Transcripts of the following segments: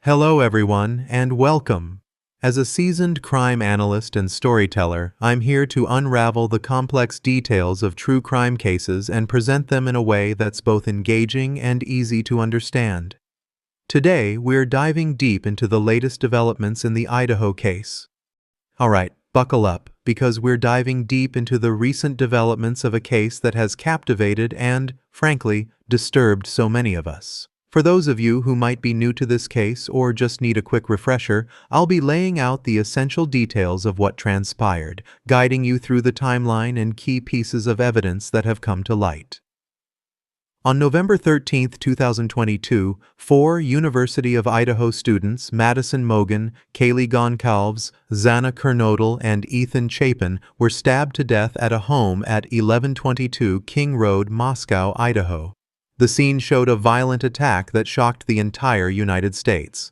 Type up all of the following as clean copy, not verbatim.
Hello everyone, and welcome. As a seasoned crime analyst and storyteller, I'm here to unravel the complex details of true crime cases and present them in a way that's both engaging and easy to understand. Today, we're diving deep into the latest developments in the Idaho case. Alright, buckle up, because we're diving deep into the recent developments of a case that has captivated and, frankly, disturbed so many of us. For those of you who might be new to this case or just need a quick refresher, I'll be laying out the essential details of what transpired, guiding you through the timeline and key pieces of evidence that have come to light. On November 13, 2022, 4 University of Idaho students, Madison Mogen, Kaylee Goncalves, Xana Kernodle, and Ethan Chapin, were stabbed to death at a home at 1122 King Road, Moscow, Idaho. The scene showed a violent attack that shocked the entire United States.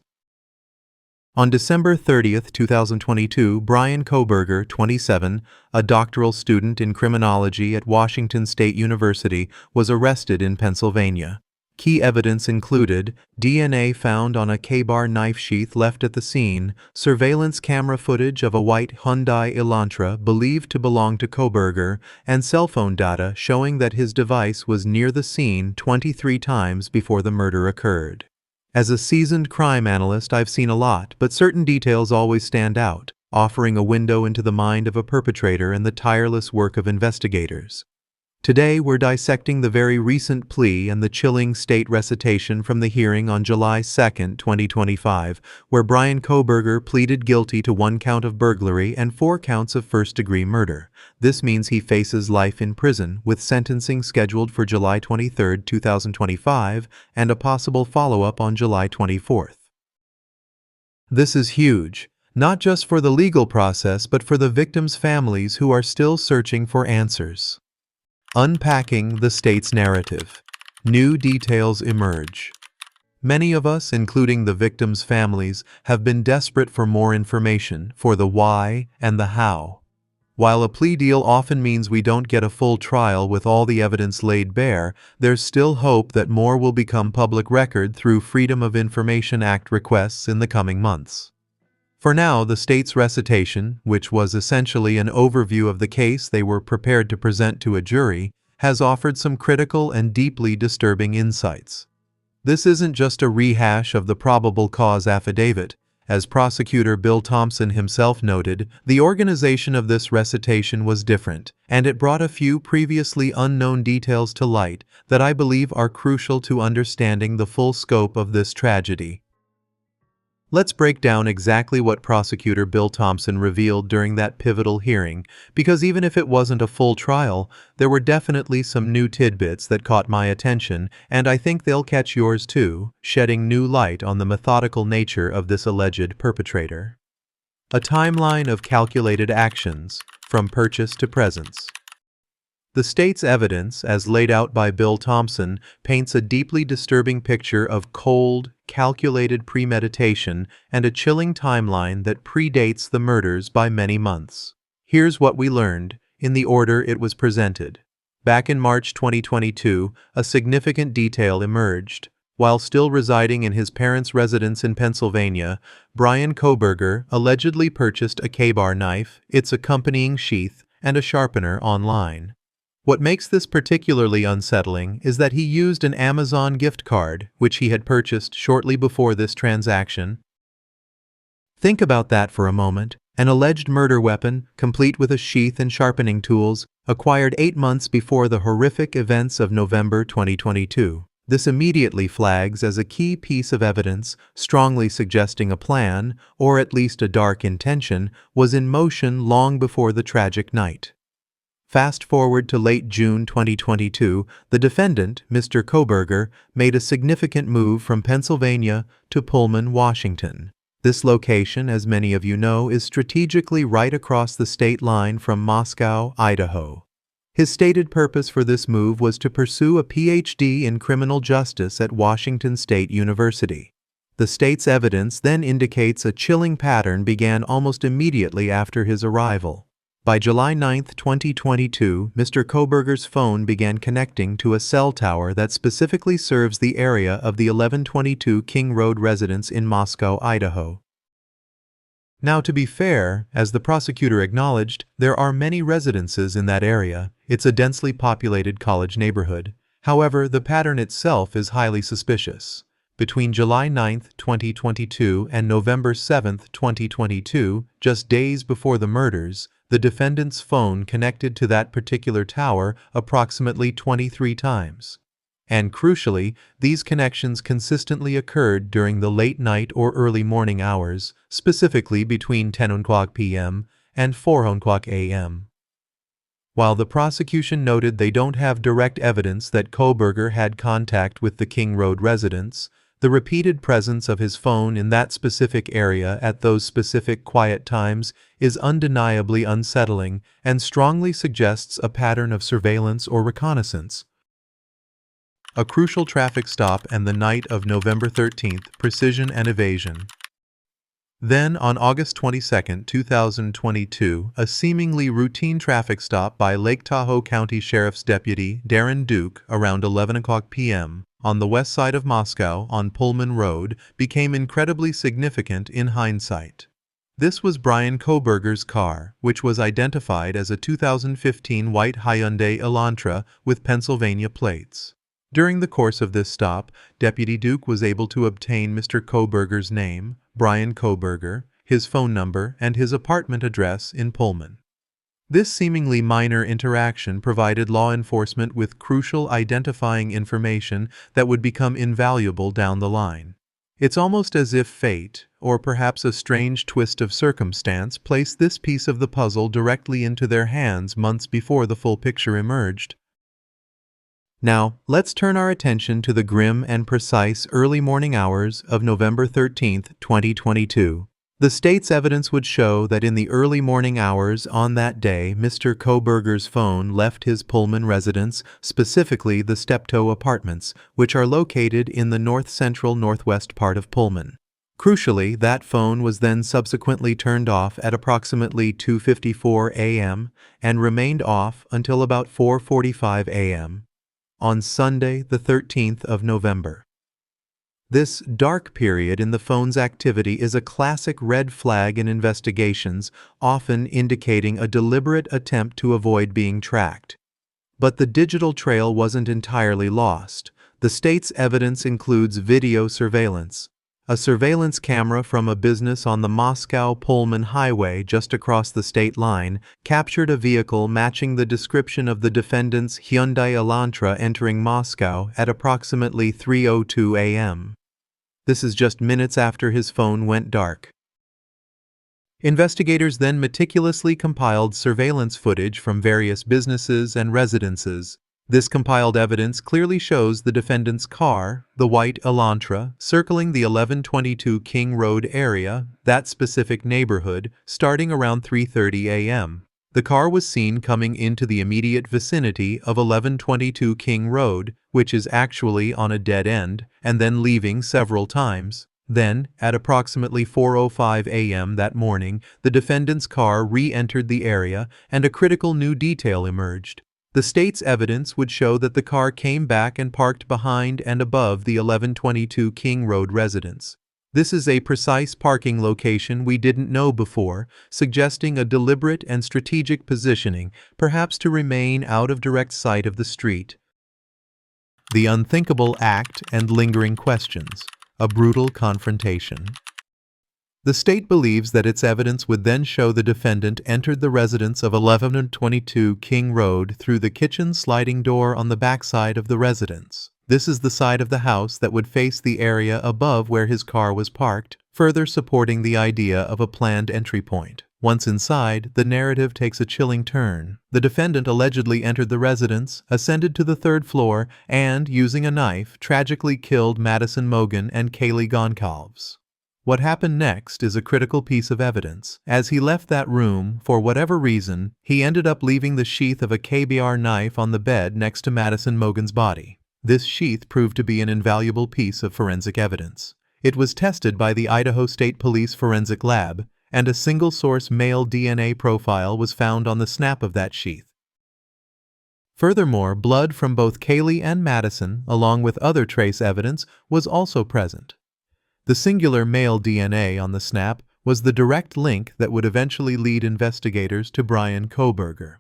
On December 30, 2022, Bryan Kohberger, 27, a doctoral student in criminology at Washington State University, was arrested in Pennsylvania. Key evidence included DNA found on a K-bar knife sheath left at the scene, surveillance camera footage of a white Hyundai Elantra believed to belong to Kohberger, and cell phone data showing that his device was near the scene 23 times before the murder occurred. As a seasoned crime analyst, I've seen a lot, but certain details always stand out, offering a window into the mind of a perpetrator and the tireless work of investigators. Today, we're dissecting the very recent plea and the chilling state recitation from the hearing on July 2, 2025, where Bryan Kohberger pleaded guilty to 1 count of burglary and 4 counts of first-degree murder. This means he faces life in prison, with sentencing scheduled for July 23, 2025, and a possible follow-up on July 24. This is huge, not just for the legal process but for the victims' families who are still searching for answers. Unpacking the state's narrative. New details emerge. Many of us, including the victims' families, have been desperate for more information, for the why and the how. While a plea deal often means we don't get a full trial with all the evidence laid bare, there's still hope that more will become public record through Freedom of Information Act requests in the coming months. For now, the state's recitation, which was essentially an overview of the case they were prepared to present to a jury, has offered some critical and deeply disturbing insights. This isn't just a rehash of the probable cause affidavit. As prosecutor Bill Thompson himself noted, the organization of this recitation was different, and it brought a few previously unknown details to light that I believe are crucial to understanding the full scope of this tragedy. Let's break down exactly what prosecutor Bill Thompson revealed during that pivotal hearing, because even if it wasn't a full trial, there were definitely some new tidbits that caught my attention, and I think they'll catch yours too, shedding new light on the methodical nature of this alleged perpetrator. A timeline of calculated actions, from purchase to presence. The state's evidence, as laid out by Bill Thompson, paints a deeply disturbing picture of cold, calculated premeditation and a chilling timeline that predates the murders by many months. Here's what we learned, in the order it was presented. Back in March 2022, a significant detail emerged. While still residing in his parents' residence in Pennsylvania, Bryan Kohberger allegedly purchased a K-bar knife, its accompanying sheath, and a sharpener online. What makes this particularly unsettling is that he used an Amazon gift card, which he had purchased shortly before this transaction. Think about that for a moment. An alleged murder weapon, complete with a sheath and sharpening tools, acquired 8 months before the horrific events of November 2022. This immediately flags as a key piece of evidence, strongly suggesting a plan, or at least a dark intention, was in motion long before the tragic night. Fast forward to late June 2022, the defendant, Mr. Kohberger, made a significant move from Pennsylvania to Pullman, Washington. This location, as many of you know, is strategically right across the state line from Moscow, Idaho. His stated purpose for this move was to pursue a PhD in criminal justice at Washington State University. The state's evidence then indicates a chilling pattern began almost immediately after his arrival. By July 9, 2022, Mr. Kohberger's phone began connecting to a cell tower that specifically serves the area of the 1122 King Road residence in Moscow, Idaho. Now, to be fair, as the prosecutor acknowledged, there are many residences in that area. It's a densely populated college neighborhood. However, the pattern itself is highly suspicious. Between July 9, 2022 and November 7, 2022, just days before the murders, the defendant's phone connected to that particular tower approximately 23 times. And crucially, these connections consistently occurred during the late night or early morning hours, specifically between 10 p.m. and 4 a.m. While the prosecution noted they don't have direct evidence that Kohberger had contact with the King Road residents, the repeated presence of his phone in that specific area at those specific quiet times is undeniably unsettling and strongly suggests a pattern of surveillance or reconnaissance. A crucial traffic stop and the night of November 13th, precision and evasion. Then, on August 22, 2022, a seemingly routine traffic stop by Lake Tahoe County Sheriff's Deputy Darren Duke around 11 p.m. on the west side of Moscow on Pullman Road became incredibly significant in hindsight. This was Bryan Kohberger's car, which was identified as a 2015 white Hyundai Elantra with Pennsylvania plates. During the course of this stop, Deputy Duke was able to obtain Mr. Kohberger's name, Bryan Kohberger, his phone number, and his apartment address in Pullman. This seemingly minor interaction provided law enforcement with crucial identifying information that would become invaluable down the line. It's almost as if fate, or perhaps a strange twist of circumstance, placed this piece of the puzzle directly into their hands months before the full picture emerged. Now, let's turn our attention to the grim and precise early morning hours of November 13, 2022. The state's evidence would show that in the early morning hours on that day, Mr. Kohberger's phone left his Pullman residence, specifically the Steptoe Apartments, which are located in the north-central northwest part of Pullman. Crucially, that phone was then subsequently turned off at approximately 2:54 a.m. and remained off until about 4:45 a.m. on Sunday, the 13th of November. This dark period in the phone's activity is a classic red flag in investigations, often indicating a deliberate attempt to avoid being tracked. But the digital trail wasn't entirely lost. The state's evidence includes video surveillance. A surveillance camera from a business on the Moscow-Pullman highway just across the state line captured a vehicle matching the description of the defendant's Hyundai Elantra entering Moscow at approximately 3:02 a.m. This is just minutes after his phone went dark. Investigators then meticulously compiled surveillance footage from various businesses and residences. This compiled evidence clearly shows the defendant's car, the white Elantra, circling the 1122 King Road area, that specific neighborhood, starting around 3:30 a.m. The car was seen coming into the immediate vicinity of 1122 King Road, which is actually on a dead end, and then leaving several times. Then, at approximately 4:05 a.m. that morning, the defendant's car re-entered the area and a critical new detail emerged. The state's evidence would show that the car came back and parked behind and above the 1122 King Road residence. This is a precise parking location we didn't know before, suggesting a deliberate and strategic positioning, perhaps to remain out of direct sight of the street. The unthinkable act and lingering questions. A brutal confrontation. The state believes that its evidence would then show the defendant entered the residence of 1122 King Road through the kitchen sliding door on the backside of the residence. This is the side of the house that would face the area above where his car was parked, further supporting the idea of a planned entry point. Once inside, the narrative takes a chilling turn. The defendant allegedly entered the residence, ascended to the third floor, and, using a knife, tragically killed Madison Mogen and Kaylee Goncalves. What happened next is a critical piece of evidence. As he left that room, for whatever reason, he ended up leaving the sheath of a KBR knife on the bed next to Madison Mogen's body. This sheath proved to be an invaluable piece of forensic evidence. It was tested by the Idaho State Police Forensic Lab, and a single-source male DNA profile was found on the snap of that sheath. Furthermore, blood from both Kaylee and Madison, along with other trace evidence, was also present. The singular male DNA on the snap was the direct link that would eventually lead investigators to Bryan Kohberger.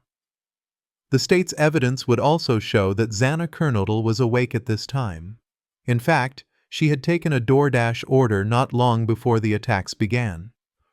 The state's evidence would also show that Xana Kernodle was awake at this time. In fact, she had taken a DoorDash order not long before the attacks began.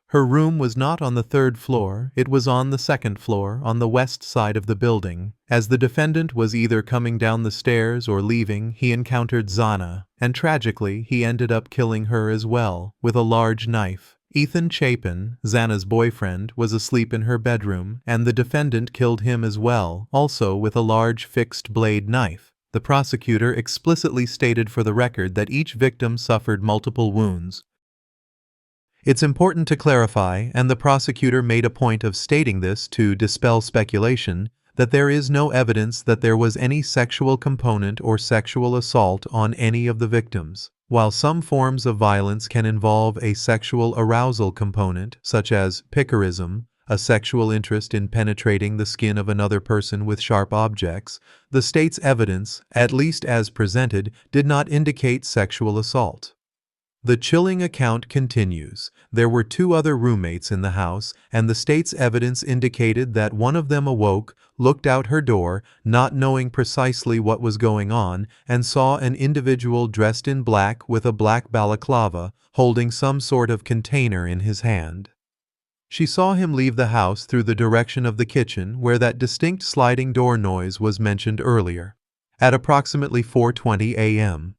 Her room was not on the 3rd floor, it was on the 2nd floor on the west side of the building. As the defendant was either coming down the stairs or leaving, he encountered Xana, and tragically he ended up killing her as well, with a large knife. Ethan Chapin, Xana's boyfriend, was asleep in her bedroom, and the defendant killed him as well, also with a large fixed-blade knife. The prosecutor explicitly stated for the record that each victim suffered multiple wounds. It's important to clarify, and the prosecutor made a point of stating this to dispel speculation, that there is no evidence that there was any sexual component or sexual assault on any of the victims. While some forms of violence can involve a sexual arousal component, such as picarism, a sexual interest in penetrating the skin of another person with sharp objects, the state's evidence, at least as presented, did not indicate sexual assault. The chilling account continues. There were 2 other roommates in the house, and the state's evidence indicated that one of them awoke, looked out her door, not knowing precisely what was going on, and saw an individual dressed in black with a black balaclava, holding some sort of container in his hand. She saw him leave the house through the direction of the kitchen where that distinct sliding door noise was mentioned earlier, at approximately 4:20 a.m.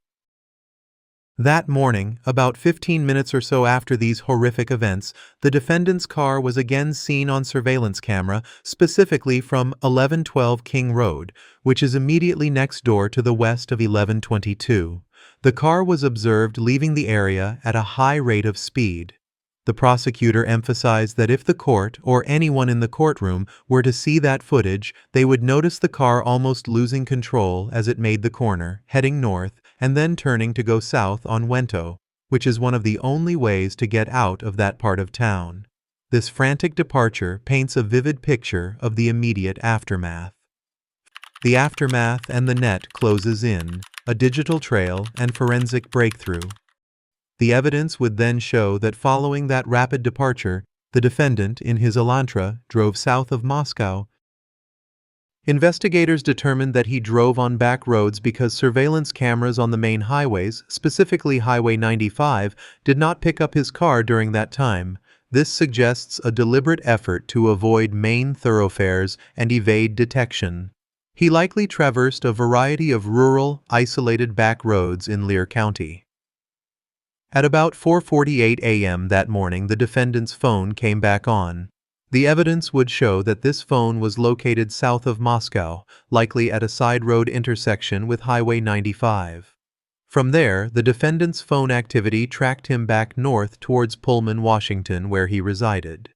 That morning, about 15 minutes or so after these horrific events, the defendant's car was again seen on surveillance camera, specifically from 1112 King Road, which is immediately next door to the west of 1122. The car was observed leaving the area at a high rate of speed. The prosecutor emphasized that if the court, or anyone in the courtroom, were to see that footage, they would notice the car almost losing control as it made the corner, heading north, and then turning to go south on Wento, which is one of the only ways to get out of that part of town. This frantic departure paints a vivid picture of the immediate aftermath. The aftermath and the net closes in, a digital trail and forensic breakthrough. The evidence would then show that following that rapid departure, the defendant, in his Elantra, drove south of Moscow. Investigators determined that he drove on back roads because surveillance cameras on the main highways, specifically Highway 95, did not pick up his car during that time. This suggests a deliberate effort to avoid main thoroughfares and evade detection. He likely traversed a variety of rural, isolated back roads in Lear County. At about 4:48 a.m. that morning, the defendant's phone came back on. The evidence would show that this phone was located south of Moscow, likely at a side road intersection with Highway 95. From there, the defendant's phone activity tracked him back north towards Pullman, Washington, where he resided.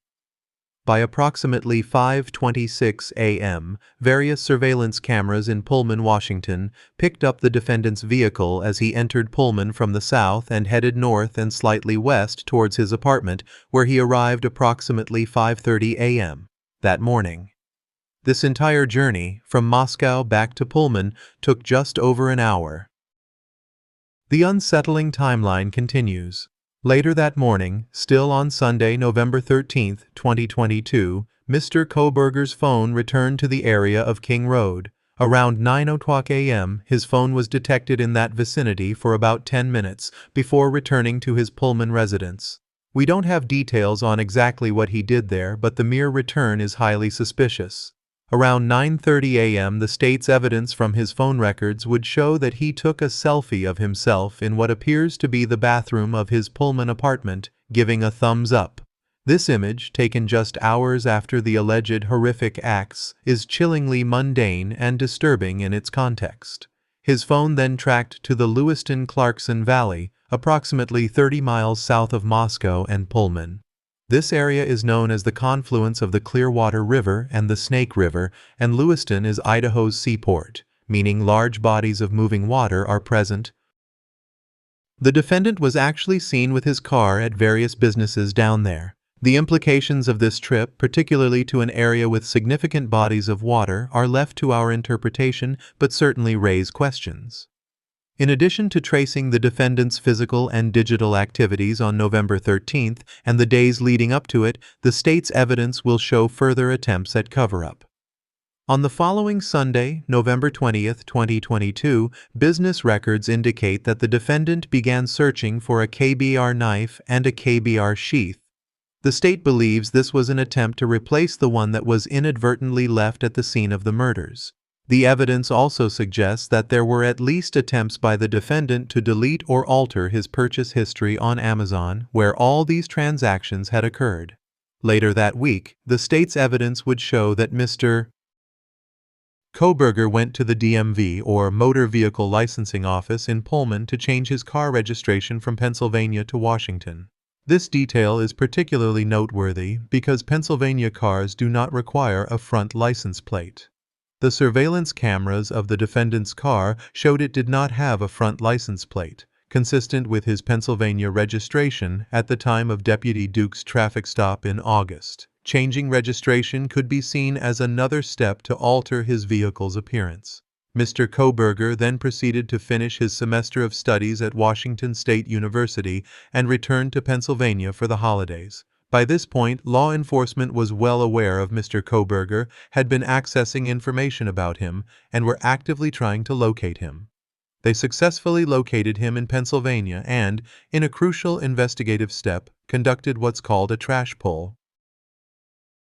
By approximately 5:26 a.m., various surveillance cameras in Pullman, Washington, picked up the defendant's vehicle as he entered Pullman from the south and headed north and slightly west towards his apartment, where he arrived approximately 5:30 a.m. that morning. This entire journey, from Moscow back to Pullman, took just over an hour. The unsettling timeline continues. Later that morning, still on Sunday, November 13, 2022, Mr. Kohberger's phone returned to the area of King Road. Around 9:00 a.m., his phone was detected in that vicinity for about 10 minutes before returning to his Pullman residence. We don't have details on exactly what he did there, but the mere return is highly suspicious. Around 9:30 a.m., the state's evidence from his phone records would show that he took a selfie of himself in what appears to be the bathroom of his Pullman apartment, giving a thumbs up. This image, taken just hours after the alleged horrific acts, is chillingly mundane and disturbing in its context. His phone then tracked to the Lewiston-Clarkson Valley, approximately 30 miles south of Moscow and Pullman. This area is known as the confluence of the Clearwater River and the Snake River, and Lewiston is Idaho's seaport, meaning large bodies of moving water are present. The defendant was actually seen with his car at various businesses down there. The implications of this trip, particularly to an area with significant bodies of water, are left to our interpretation but certainly raise questions. In addition to tracing the defendant's physical and digital activities on November 13th and the days leading up to it, the state's evidence will show further attempts at cover-up. On the following Sunday, November 20th, 2022, business records indicate that the defendant began searching for a KBR knife and a KBR sheath. The state believes this was an attempt to replace the one that was inadvertently left at the scene of the murders. The evidence also suggests that there were at least attempts by the defendant to delete or alter his purchase history on Amazon, where all these transactions had occurred. Later that week, the state's evidence would show that Mr. Kohberger went to the DMV, or Motor Vehicle Licensing Office, in Pullman to change his car registration from Pennsylvania to Washington. This detail is particularly noteworthy because Pennsylvania cars do not require a front license plate. The surveillance cameras of the defendant's car showed it did not have a front license plate, consistent with his Pennsylvania registration at the time of Deputy Duke's traffic stop in August. Changing registration could be seen as another step to alter his vehicle's appearance. Mr. Kohberger then proceeded to finish his semester of studies at Washington State University and returned to Pennsylvania for the holidays. By this point, law enforcement was well aware of Mr. Kohberger, had been accessing information about him, and were actively trying to locate him. They successfully located him in Pennsylvania and, in a crucial investigative step, conducted what's called a trash pull.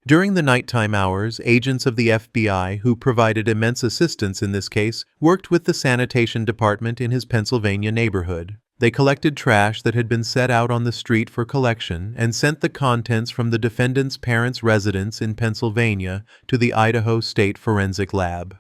During the nighttime hours, agents of the FBI, who provided immense assistance in this case, worked with the sanitation department in his Pennsylvania neighborhood. They collected trash that had been set out on the street for collection and sent the contents from the defendant's parents' residence in Pennsylvania to the Idaho State Forensic Lab.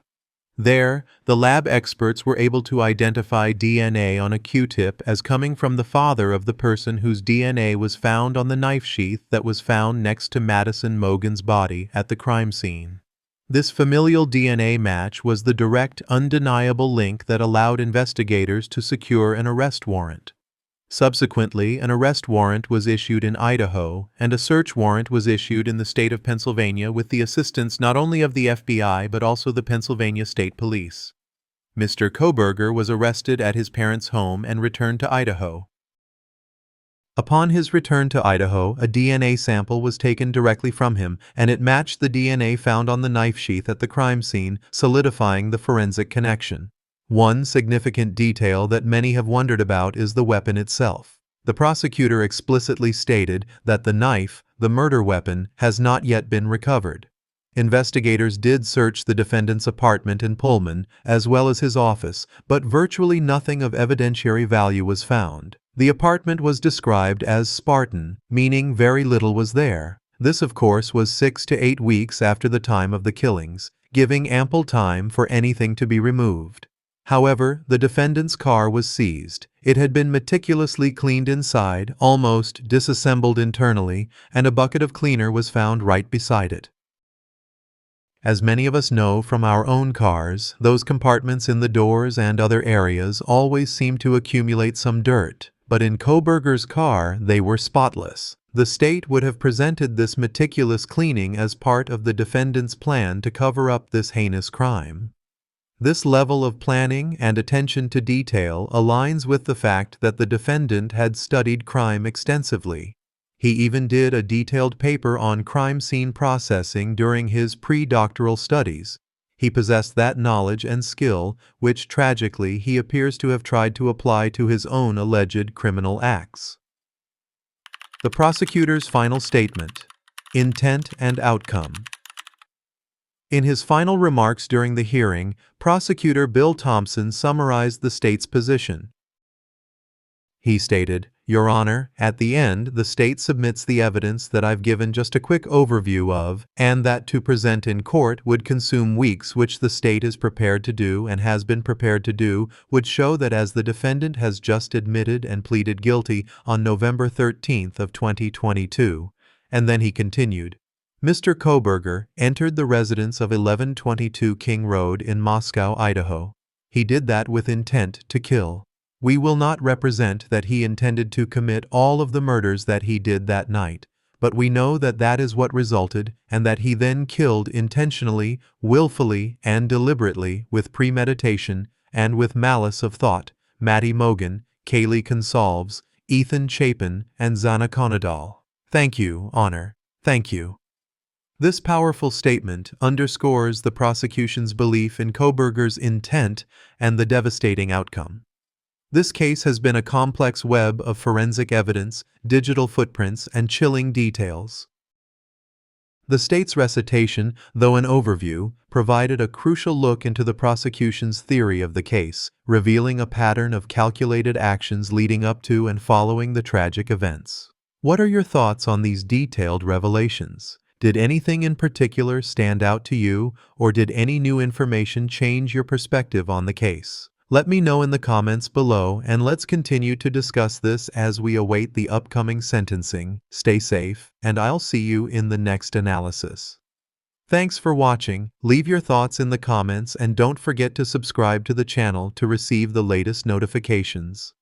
There, the lab experts were able to identify DNA on a Q-tip as coming from the father of the person whose DNA was found on the knife sheath that was found next to Madison Mogen's body at the crime scene. This familial DNA match was the direct, undeniable link that allowed investigators to secure an arrest warrant. Subsequently, an arrest warrant was issued in Idaho, and a search warrant was issued in the state of Pennsylvania with the assistance not only of the FBI but also the Pennsylvania State Police. Mr. Kohberger was arrested at his parents' home and returned to Idaho. Upon his return to Idaho, a DNA sample was taken directly from him, and it matched the DNA found on the knife sheath at the crime scene, solidifying the forensic connection. One significant detail that many have wondered about is the weapon itself. The prosecutor explicitly stated that the knife, the murder weapon, has not yet been recovered. Investigators did search the defendant's apartment in Pullman, as well as his office, but virtually nothing of evidentiary value was found. The apartment was described as Spartan, meaning very little was there. This, of course, was 6 to 8 weeks after the time of the killings, giving ample time for anything to be removed. However, the defendant's car was seized. It had been meticulously cleaned inside, almost disassembled internally, and a bucket of cleaner was found right beside it. As many of us know from our own cars, those compartments in the doors and other areas always seem to accumulate some dirt, but in Kohberger's car they were spotless. The state would have presented this meticulous cleaning as part of the defendant's plan to cover up this heinous crime. This level of planning and attention to detail aligns with the fact that the defendant had studied crime extensively. He even did a detailed paper on crime scene processing during his pre-doctoral studies. He possessed that knowledge and skill, which tragically he appears to have tried to apply to his own alleged criminal acts. The prosecutor's final statement: intent and outcome. In his final remarks during the hearing, Prosecutor Bill Thompson summarized the state's position. He stated, "Your Honor, at the end, the state submits the evidence that I've given just a quick overview of, and that to present in court would consume weeks, which the state is prepared to do and has been prepared to do, would show that as the defendant has just admitted and pleaded guilty on November 13th of 2022, and then he continued, Mr. Kohberger entered the residence of 1122 King Road in Moscow, Idaho. He did that with intent to kill. We will not represent that he intended to commit all of the murders that he did that night, but we know that that is what resulted and that he then killed intentionally, willfully, and deliberately with premeditation and with malice of thought, Maddy Mogen, Kaylee Goncalves, Ethan Chapin, and Xana Kernodle. Thank you, Honor. Thank you. This powerful statement underscores the prosecution's belief in Kohberger's intent and the devastating outcome. This case has been a complex web of forensic evidence, digital footprints, and chilling details. The state's recitation, though an overview, provided a crucial look into the prosecution's theory of the case, revealing a pattern of calculated actions leading up to and following the tragic events. What are your thoughts on these detailed revelations? Did anything in particular stand out to you, or did any new information change your perspective on the case? Let me know in the comments below, and let's continue to discuss this as we await the upcoming sentencing. Stay safe, and I'll see you in the next analysis. Thanks for watching. Leave your thoughts in the comments and don't forget to subscribe to the channel to receive the latest notifications.